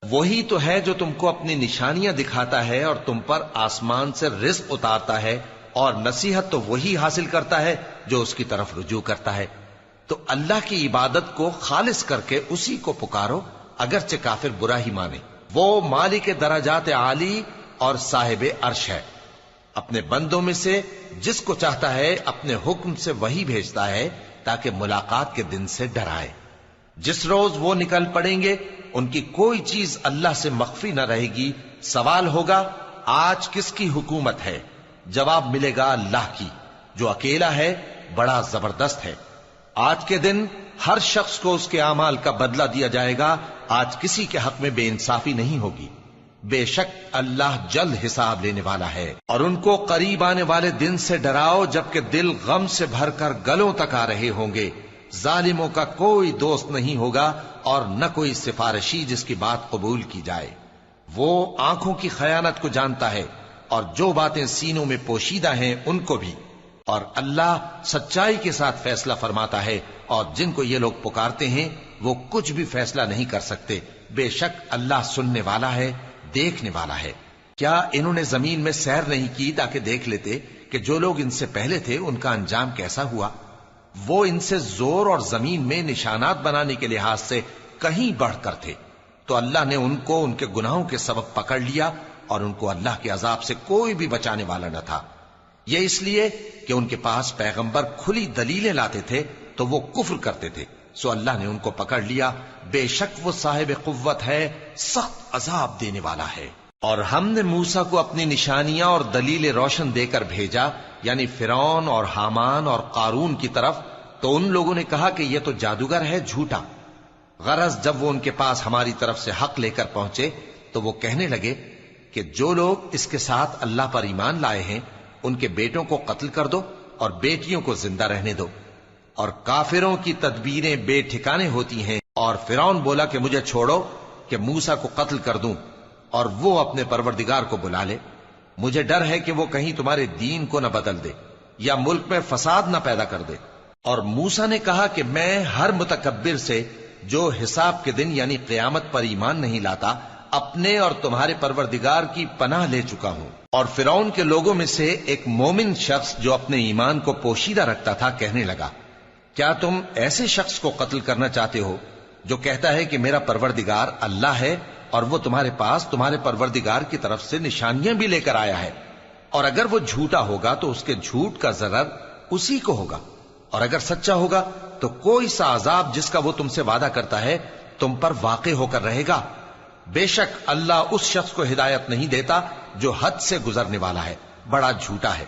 وہی تو ہے جو تم کو اپنی نشانیاں دکھاتا ہے اور تم پر آسمان سے رزق اتارتا ہے، اور نصیحت تو وہی حاصل کرتا ہے جو اس کی طرف رجوع کرتا ہے۔ تو اللہ کی عبادت کو خالص کر کے اسی کو پکارو، اگرچہ کافر برا ہی مانے۔ وہ مالک درجات عالی اور صاحب عرش ہے، اپنے بندوں میں سے جس کو چاہتا ہے اپنے حکم سے وہی بھیجتا ہے تاکہ ملاقات کے دن سے ڈرائے۔ جس روز وہ نکل پڑیں گے ان کی کوئی چیز اللہ سے مخفی نہ رہے گی۔ سوال ہوگا آج کس کی حکومت ہے؟ جواب ملے گا اللہ کی، جو اکیلا ہے، بڑا زبردست ہے۔ آج کے دن ہر شخص کو اس کے اعمال کا بدلہ دیا جائے گا۔ آج کسی کے حق میں بے انصافی نہیں ہوگی۔ بے شک اللہ جلد حساب لینے والا ہے۔ اور ان کو قریب آنے والے دن سے ڈراؤ جبکہ دل غم سے بھر کر گلوں تک آ رہے ہوں گے۔ ظالموں کا کوئی دوست نہیں ہوگا اور نہ کوئی سفارشی جس کی بات قبول کی جائے۔ وہ آنکھوں کی خیانت کو جانتا ہے اور جو باتیں سینوں میں پوشیدہ ہیں ان کو بھی۔ اور اللہ سچائی کے ساتھ فیصلہ فرماتا ہے، اور جن کو یہ لوگ پکارتے ہیں وہ کچھ بھی فیصلہ نہیں کر سکتے۔ بے شک اللہ سننے والا ہے، دیکھنے والا ہے۔ کیا انہوں نے زمین میں سیر نہیں کی تاکہ دیکھ لیتے کہ جو لوگ ان سے پہلے تھے ان کا انجام کیسا ہوا؟ وہ ان سے زور اور زمین میں نشانات بنانے کے لحاظ سے کہیں بڑھ کر تھے، تو اللہ نے ان کو ان کے گناہوں کے سبب پکڑ لیا، اور ان کو اللہ کے عذاب سے کوئی بھی بچانے والا نہ تھا۔ یہ اس لیے کہ ان کے پاس پیغمبر کھلی دلیلیں لاتے تھے تو وہ کفر کرتے تھے، سو اللہ نے ان کو پکڑ لیا۔ بے شک وہ صاحب قوت ہے، سخت عذاب دینے والا ہے۔ اور ہم نے موسیٰ کو اپنی نشانیاں اور دلیل روشن دے کر بھیجا، یعنی فرعون اور حامان اور قارون کی طرف، تو ان لوگوں نے کہا کہ یہ تو جادوگر ہے، جھوٹا۔ غرض جب وہ ان کے پاس ہماری طرف سے حق لے کر پہنچے تو وہ کہنے لگے کہ جو لوگ اس کے ساتھ اللہ پر ایمان لائے ہیں ان کے بیٹوں کو قتل کر دو اور بیٹیوں کو زندہ رہنے دو۔ اور کافروں کی تدبیریں بے ٹھکانے ہوتی ہیں۔ اور فرعون بولا کہ مجھے چھوڑو کہ موسیٰ کو قتل کر دوں اور وہ اپنے پروردگار کو بلا لے۔ مجھے ڈر ہے کہ وہ کہیں تمہارے دین کو نہ بدل دے یا ملک میں فساد نہ پیدا کر دے۔ اور موسیٰ نے کہا کہ میں ہر متکبر سے جو حساب کے دن یعنی قیامت پر ایمان نہیں لاتا اپنے اور تمہارے پروردگار کی پناہ لے چکا ہوں۔ اور فرعون کے لوگوں میں سے ایک مومن شخص جو اپنے ایمان کو پوشیدہ رکھتا تھا کہنے لگا، کیا تم ایسے شخص کو قتل کرنا چاہتے ہو جو کہتا ہے کہ میرا پروردگار اللہ ہے، اور وہ تمہارے پاس تمہارے پروردگار کی طرف سے نشانیاں بھی لے کر آیا ہے؟ اور اگر وہ جھوٹا ہوگا تو اس کے جھوٹ کا ضرر اسی کو ہوگا، اور اگر سچا ہوگا تو کوئی سا عذاب جس کا وہ تم سے وعدہ کرتا ہے تم پر واقع ہو کر رہے گا۔ بے شک اللہ اس شخص کو ہدایت نہیں دیتا جو حد سے گزرنے والا ہے، بڑا جھوٹا ہے۔